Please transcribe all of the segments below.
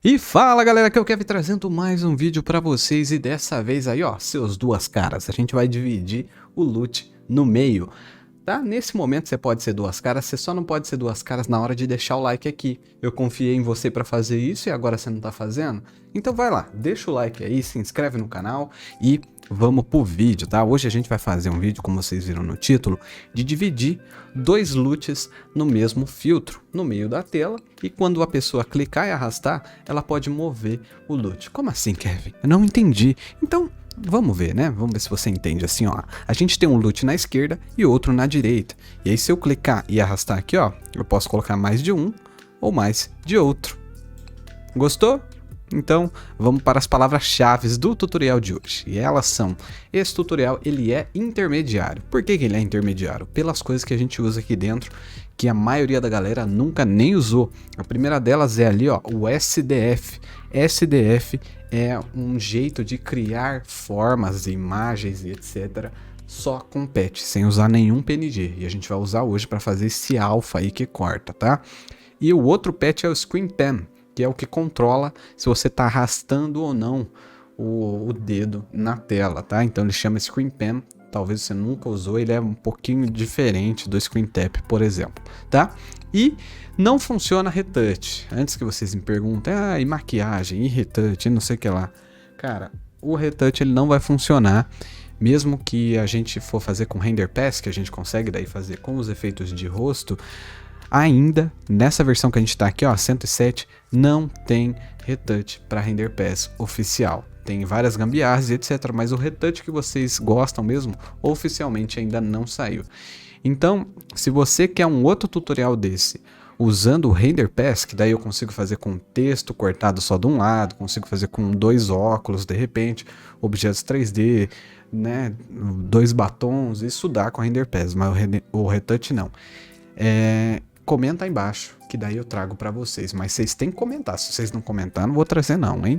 E fala galera, que eu quero trazendo mais um vídeo pra vocês e dessa vez aí ó, seus duas caras, a gente vai dividir o loot no meio, tá? Nesse momento você pode ser duas caras, você só não pode ser duas caras na hora de deixar o like aqui. Eu confiei em você pra fazer isso e agora você não tá fazendo? Então vai lá, deixa o like aí, se inscreve no canal e vamos pro vídeo, tá? Hoje a gente vai fazer um vídeo, como vocês viram no título, de dividir dois loots no mesmo filtro, no meio da tela, e quando a pessoa clicar e arrastar, ela pode mover o loot. Como assim, Kevin? Eu não entendi. Então, vamos ver, né? Vamos ver se você entende. Assim, ó, a gente tem um loot na esquerda e outro na direita. E aí se eu clicar e arrastar aqui, ó, eu posso colocar mais de um ou mais de outro. Gostou? Então, vamos para as palavras-chave do tutorial de hoje. E elas são: esse tutorial ele é intermediário. Por que ele é intermediário? Pelas coisas que a gente usa aqui dentro, que a maioria da galera nunca nem usou. A primeira delas é ali, ó, o SDF. SDF é um jeito de criar formas, imagens e etc. só com patch, sem usar nenhum PNG. E a gente vai usar hoje para fazer esse alpha aí que corta, tá? E o outro patch é o Screen Pen, que é o que controla se você está arrastando ou não o dedo na tela, tá? Então ele chama Screen Pen, talvez você nunca usou, ele é um pouquinho diferente do Screen Tap, por exemplo, tá? E não funciona retouch. Antes que vocês me perguntem, e maquiagem, e retouch, e não sei o que lá. Cara, o retouch ele não vai funcionar, mesmo que a gente for fazer com Render Pass, que a gente consegue daí fazer com os efeitos de rosto. Ainda, nessa versão que a gente está aqui, ó, 107, não tem retouch para Render Pass oficial. Tem várias gambiarras e etc, mas o retouch que vocês gostam mesmo, oficialmente ainda não saiu. Então, se você quer um outro tutorial desse, usando o Render Pass, que daí eu consigo fazer com texto cortado só de um lado, consigo fazer com dois óculos, de repente, objetos 3D, né, dois batons, isso dá com o Render Pass, mas o retouch não. Comenta aí embaixo, que daí eu trago pra vocês. Mas vocês têm que comentar. Se vocês não comentar, não vou trazer não, hein?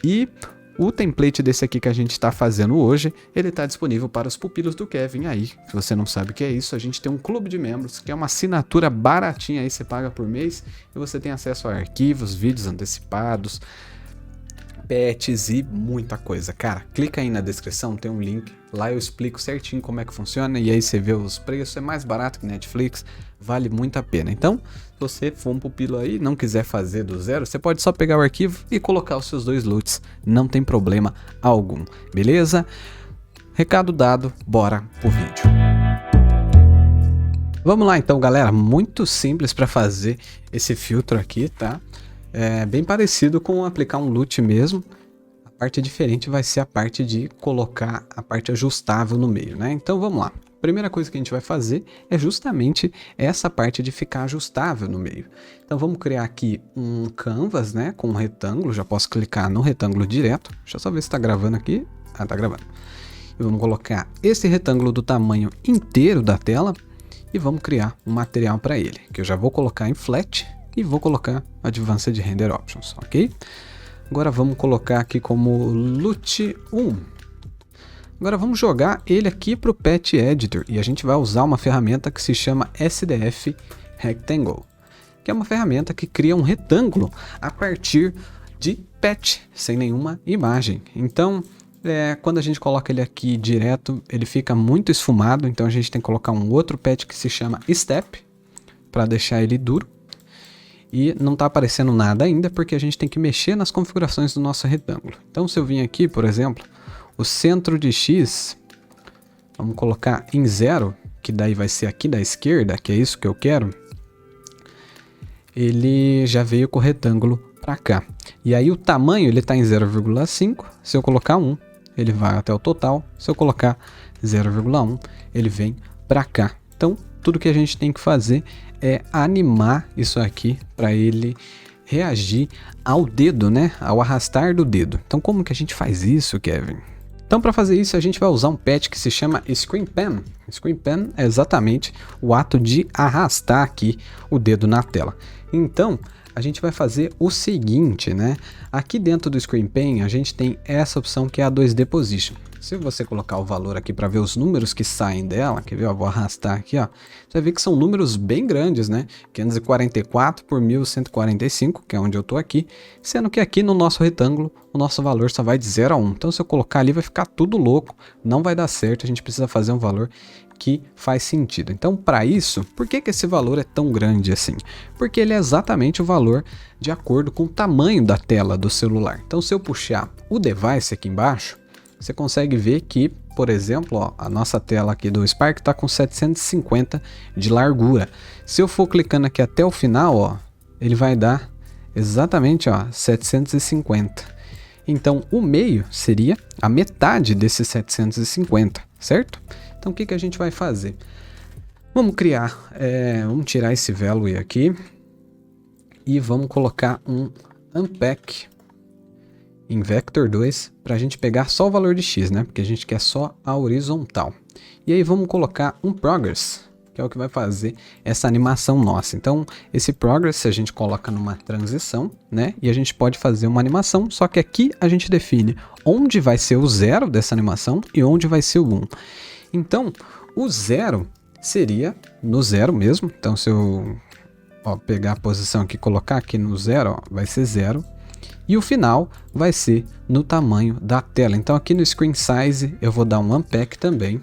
E o template desse aqui que a gente tá fazendo hoje, ele tá disponível para os pupilos do Kevin aí. Se você não sabe o que é isso, a gente tem um clube de membros, que é uma assinatura baratinha aí, você paga por mês. E você tem acesso a arquivos, vídeos antecipados, patches e muita coisa. Cara, clica aí na descrição, tem um link. Lá eu explico certinho como é que funciona e aí você vê os preços, é mais barato que Netflix, vale muito a pena. Então, se você for um pupilo aí e não quiser fazer do zero, você pode só pegar o arquivo e colocar os seus dois loots, não tem problema algum, beleza? Recado dado, bora pro vídeo. Vamos lá então, galera, muito simples para fazer esse filtro aqui, tá? É bem parecido com aplicar um loot mesmo. A parte diferente vai ser a parte de colocar a parte ajustável no meio, né? Então vamos lá. Primeira coisa que a gente vai fazer é justamente essa parte de ficar ajustável no meio. Então vamos criar aqui um canvas, né, com um retângulo. Já posso clicar no retângulo direto. Deixa eu só ver se está gravando aqui. Ah, tá gravando. E vamos colocar esse retângulo do tamanho inteiro da tela e vamos criar um material para ele, que eu já vou colocar em flat e vou colocar Advanced Render Options, ok? Agora vamos colocar aqui como loot 1. Agora vamos jogar ele aqui para o Patch Editor e a gente vai usar uma ferramenta que se chama SDF Rectangle, que é uma ferramenta que cria um retângulo a partir de patch, sem nenhuma imagem. Então, quando a gente coloca ele aqui direto, ele fica muito esfumado, então a gente tem que colocar um outro patch que se chama Step, para deixar ele duro. E não está aparecendo nada ainda, porque a gente tem que mexer nas configurações do nosso retângulo. Então se eu vim aqui, por exemplo, o centro de X, vamos colocar em 0, que daí vai ser aqui da esquerda, que é isso que eu quero. Ele já veio com o retângulo para cá. E aí o tamanho ele está em 0,5, se eu colocar 1, ele vai até o total. Se eu colocar 0,1, ele vem para cá. Então tudo que a gente tem que fazer é animar isso aqui para ele reagir ao dedo, né? Ao arrastar do dedo. Então como que a gente faz isso, Kevin? Então para fazer isso a gente vai usar um patch que se chama Screen Pen. Screen Pen é exatamente o ato de arrastar aqui o dedo na tela. Então a gente vai fazer o seguinte, né? Aqui dentro do Screen Pen a gente tem essa opção que é a 2D Position. Se você colocar o valor aqui para ver os números que saem dela, quer ver? Ó, vou arrastar aqui, ó. Você vai ver que são números bem grandes, né? 544 por 1145, que é onde eu tô aqui. Sendo que aqui no nosso retângulo, o nosso valor só vai de 0 a 1. Então se eu colocar ali vai ficar tudo louco, não vai dar certo. A gente precisa fazer um valor que faz sentido. Então, para isso, por que esse valor é tão grande assim? Porque ele é exatamente o valor de acordo com o tamanho da tela do celular. Então, se eu puxar o device aqui embaixo, você consegue ver que, por exemplo, ó, a nossa tela aqui do Spark está com 750 de largura. Se eu for clicando aqui até o final, ó, ele vai dar exatamente, ó, 750. Então, o meio seria a metade desses 750, certo? Então, o que a gente vai fazer? Vamos vamos tirar esse value aqui e vamos colocar um unpack em vector 2 para a gente pegar só o valor de x, né? Porque a gente quer só a horizontal. E aí vamos colocar um progress, que é o que vai fazer essa animação nossa. Então, esse progress a gente coloca numa transição, né? E a gente pode fazer uma animação, só que aqui a gente define onde vai ser o 0 dessa animação e onde vai ser o 1. Então, o 0 seria no 0 mesmo. Então, se eu pegar a posição aqui e colocar aqui no 0, vai ser 0. E o final vai ser no tamanho da tela. Então, aqui no Screen Size, eu vou dar um Unpack também.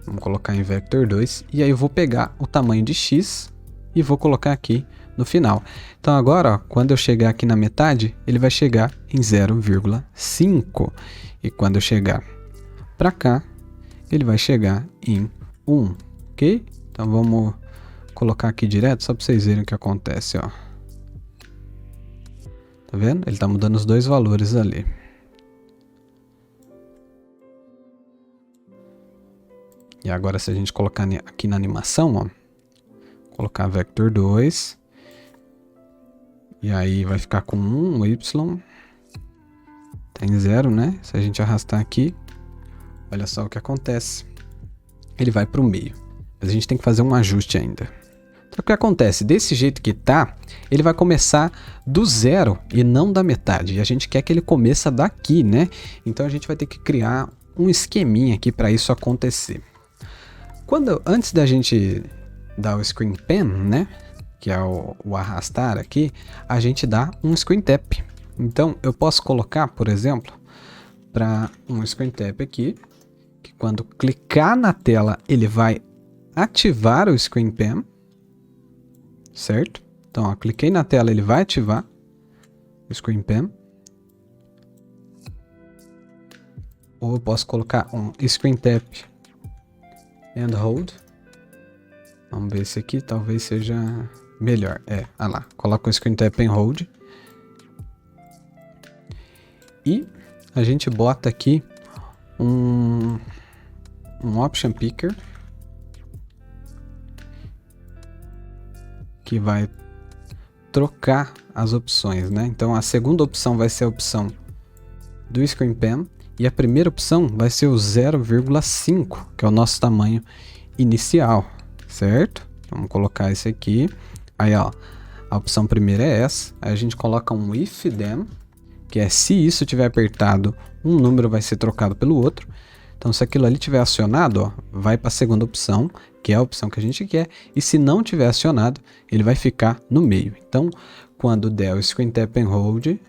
Vamos colocar em Vector 2. E aí, eu vou pegar o tamanho de X e vou colocar aqui no final. Então, agora, quando eu chegar aqui na metade, ele vai chegar em 0,5. E quando eu chegar para cá, ele vai chegar em 1, ok? Então vamos colocar aqui direto só para vocês verem o que acontece, ó. Tá vendo? Ele tá mudando os dois valores ali. E agora se a gente colocar aqui na animação, ó, colocar vector 2, e aí vai ficar com 1, o y, tem 0, né? Se a gente arrastar aqui, olha só o que acontece. Ele vai para o meio. Mas a gente tem que fazer um ajuste ainda. Então o que acontece? Desse jeito que tá, ele vai começar do 0 e não da metade. E a gente quer que ele começa daqui, né? Então a gente vai ter que criar um esqueminha aqui para isso acontecer. Antes da gente dar o Screen Pen, né? Que é o arrastar aqui, a gente dá um Screen Tap. Então eu posso colocar, por exemplo, para um Screen Tap aqui, que quando clicar na tela ele vai ativar o Screen Pen, certo? Então, ó, cliquei na tela, ele vai ativar o Screen Pen. Ou eu posso colocar um Screen Tap and Hold. Vamos ver esse aqui, talvez seja melhor. Olha lá, coloca o Screen Tap and Hold. E a gente bota aqui um Option Picker que vai trocar as opções, né? Então a segunda opção vai ser a opção do Screen Pen e a primeira opção vai ser o 0,5, que é o nosso tamanho inicial, certo? Vamos colocar esse aqui. Aí, ó, a opção primeira é essa. Aí a gente coloca um if then, que é se isso tiver apertado, um número vai ser trocado pelo outro. Então, se aquilo ali tiver acionado, ó, vai para a segunda opção, que é a opção que a gente quer. E se não tiver acionado, ele vai ficar no meio. Então, quando der o Screen Tap and Hold,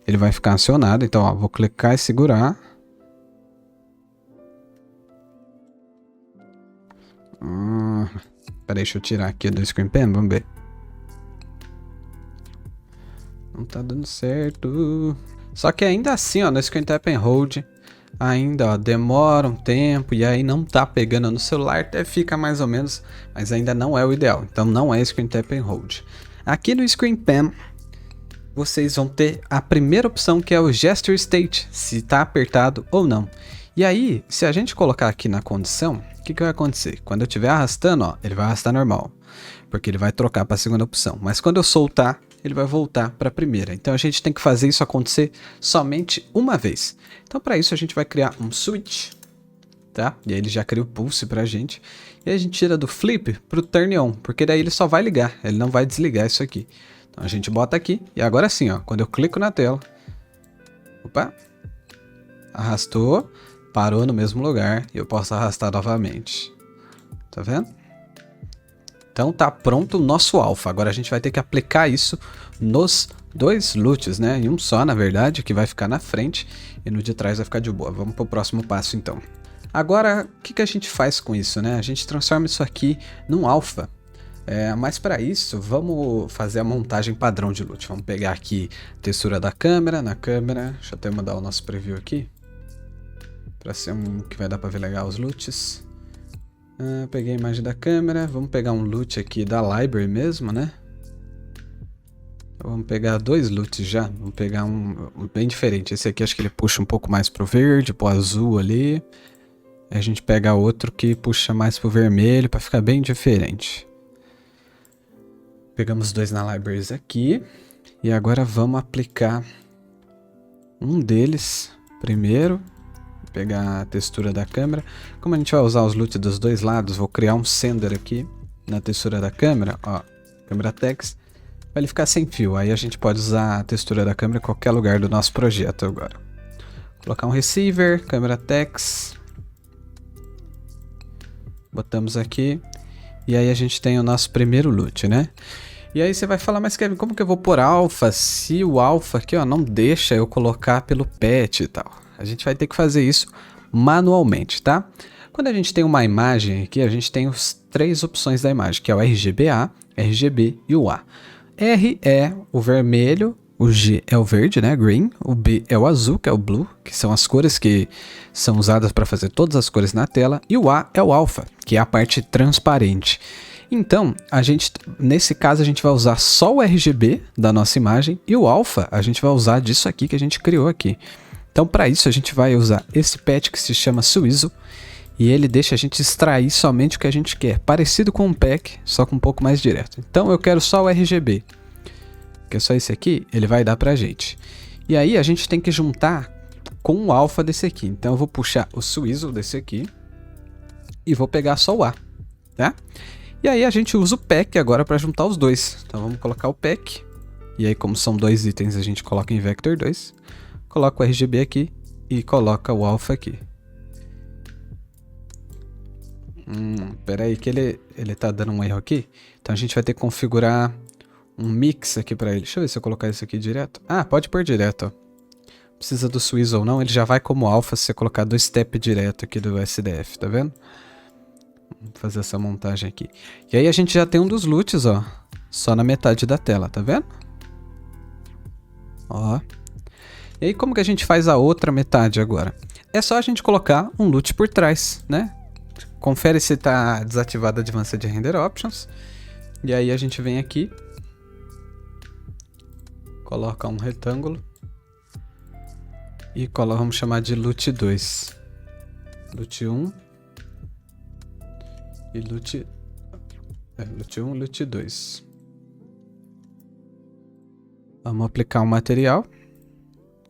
ele vai ficar acionado. Então, ó, vou clicar e segurar. Peraí, deixa eu tirar aqui do Screen Pen, vamos ver. Não tá dando certo. Só que ainda assim, ó, no Screen Tap and Hold, ainda, ó, demora um tempo e aí não tá pegando no celular, até fica mais ou menos, mas ainda não é o ideal. Então não é Screen Tap and Hold. Aqui no Screen Pen, vocês vão ter a primeira opção, que é o Gesture State, se tá apertado ou não. E aí, se a gente colocar aqui na condição, o que vai acontecer? Quando eu estiver arrastando, ó, ele vai arrastar normal, porque ele vai trocar para a segunda opção. Mas quando eu soltar, ele vai voltar para a primeira. Então a gente tem que fazer isso acontecer somente uma vez. Então para isso a gente vai criar um switch, tá? E aí ele já cria o pulse para a gente. E aí a gente tira do flip para o turn on, porque daí ele só vai ligar, ele não vai desligar isso aqui. Então a gente bota aqui e agora sim, ó, quando eu clico na tela, opa, Arrastou, parou no mesmo lugar e eu posso arrastar novamente. Tá vendo? Então tá pronto o nosso alfa. Agora a gente vai ter que aplicar isso nos dois loots, né? Em um só, na verdade, que vai ficar na frente e no de trás vai ficar de boa. Vamos pro próximo passo então. Agora, o que a gente faz com isso, né? A gente transforma isso aqui num alfa. Mas para isso, vamos fazer a montagem padrão de loot. Vamos pegar aqui a textura da câmera, na câmera. Deixa eu até mudar o nosso preview aqui. Para ser um que vai dar para ver legal os loots. Peguei a imagem da câmera. Vamos pegar um loot aqui da library mesmo, né? Vamos pegar dois loots já. Vamos pegar um bem diferente. Esse aqui acho que ele puxa um pouco mais pro verde, pro azul ali. Aí a gente pega outro que puxa mais pro vermelho para ficar bem diferente. Pegamos dois na libraries aqui. E agora vamos aplicar um deles primeiro. Vou pegar a textura da câmera. Como a gente vai usar os loots dos dois lados, vou criar um sender aqui na textura da câmera. Ó, câmera text. Para ele ficar sem fio. Aí a gente pode usar a textura da câmera em qualquer lugar do nosso projeto agora. Colocar um receiver, câmera text. Botamos aqui. E aí a gente tem o nosso primeiro loot, né? E aí você vai falar, mas Kevin, como que eu vou pôr alfa se o alfa aqui, ó, não deixa eu colocar pelo patch e tal? A gente vai ter que fazer isso manualmente, tá? Quando a gente tem uma imagem aqui, a gente tem as três opções da imagem, que é o RGBA, RGB e o A. R é o vermelho, o G é o verde, né, green, o B é o azul, que é o blue, que são as cores que são usadas para fazer todas as cores na tela, e o A é o alpha, que é a parte transparente. Então, nesse caso a gente vai usar só o RGB da nossa imagem e o alpha a gente vai usar disso aqui que a gente criou aqui. Então, para isso a gente vai usar esse patch que se chama Swizzle e ele deixa a gente extrair somente o que a gente quer, parecido com um pack, só com um pouco mais direto. Então, eu quero só o RGB, que é só esse aqui, ele vai dar pra gente. E aí a gente tem que juntar com o alpha desse aqui. Então, eu vou puxar o Swizzle desse aqui e vou pegar só o A, tá? E aí a gente usa o pack agora para juntar os dois. Então vamos colocar o pack. E aí como são dois itens a gente coloca em vector 2. Coloca o RGB aqui e coloca o alpha aqui. Pera aí que ele tá dando um erro aqui. Então a gente vai ter que configurar um mix aqui para ele. Deixa eu ver se eu colocar isso aqui direto. Pode pôr direto, ó. Precisa do Swizzle ou não, ele já vai como alpha se você colocar do step direto aqui do SDF, tá vendo? Vamos fazer essa montagem aqui. E aí a gente já tem um dos loots, ó. Só na metade da tela, tá vendo? Ó. E aí como que a gente faz a outra metade agora? É só a gente colocar um loot por trás, né? Confere se tá desativado Advanced Render Options. E aí a gente vem aqui. Coloca um retângulo. E vamos chamar de loot 2. Loot 1. E loot 1, loot 2. Vamos aplicar um material.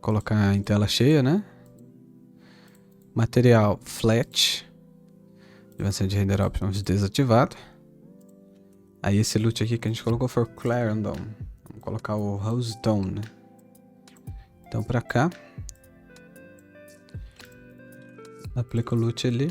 Colocar em tela cheia, né? Material flat. Advanced Render Options desativado. Aí esse loot aqui que a gente colocou foi o Clarendon. Vamos colocar o Rose Tone, né? Então pra cá. Aplica o loot ali.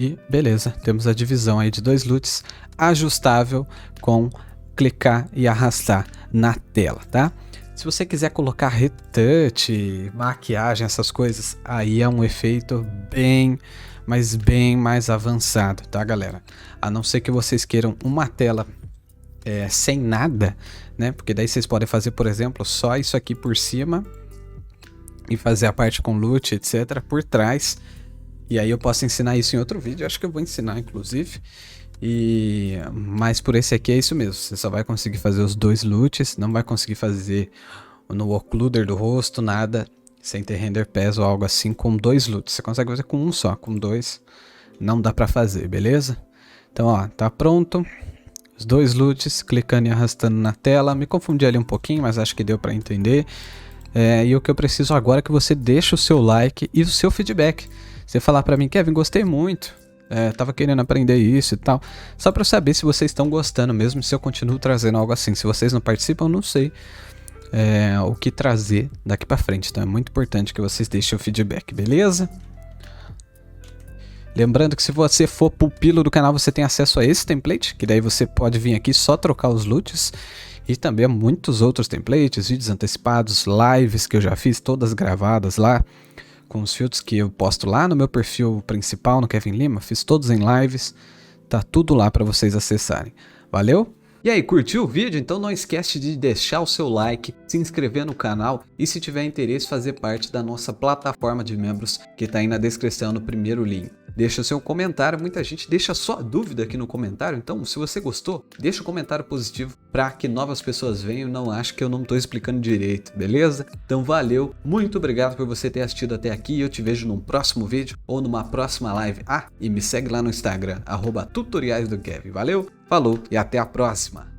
E beleza, temos a divisão aí de dois loots ajustável com clicar e arrastar na tela, tá? Se você quiser colocar retouch, maquiagem, essas coisas, aí é um efeito bem mais avançado, tá, galera? A não ser que vocês queiram uma tela sem nada, né? Porque daí vocês podem fazer, por exemplo, só isso aqui por cima e fazer a parte com loot, etc, por trás. E aí eu posso ensinar isso em outro vídeo, acho que eu vou ensinar inclusive. Mas por esse aqui é isso mesmo, você só vai conseguir fazer os dois loots, não vai conseguir fazer no occluder do rosto, nada, sem ter render pass ou algo assim com dois loots. Você consegue fazer com um só, com dois não dá pra fazer, beleza? Então ó, tá pronto, os dois loots, clicando e arrastando na tela. Me confundi ali um pouquinho, mas acho que deu pra entender. E o que eu preciso agora é que você deixe o seu like e o seu feedback. Você falar pra mim, Kevin, gostei muito, tava querendo aprender isso e tal. Só pra eu saber se vocês estão gostando mesmo, se eu continuo trazendo algo assim. Se vocês não participam, eu não sei o que trazer daqui pra frente. Então é muito importante que vocês deixem o feedback, beleza? Lembrando que se você for pupilo do canal, você tem acesso a esse template, que daí você pode vir aqui só trocar os loots. E também a muitos outros templates, vídeos antecipados, lives que eu já fiz, todas gravadas lá, com os filtros que eu posto lá no meu perfil principal, no Kevin Lima, fiz todos em lives, tá tudo lá para vocês acessarem. Valeu? E aí, curtiu o vídeo? Então não esquece de deixar o seu like, se inscrever no canal e se tiver interesse fazer parte da nossa plataforma de membros que está aí na descrição no primeiro link. Deixa o seu comentário, muita gente deixa só dúvida aqui no comentário, então se você gostou, deixa um comentário positivo para que novas pessoas venham e não achem que eu não estou explicando direito, beleza? Então valeu, muito obrigado por você ter assistido até aqui e eu te vejo num próximo vídeo ou numa próxima live. Ah, e me segue lá no Instagram, @tutoriaisdokevin. Valeu, falou e até a próxima!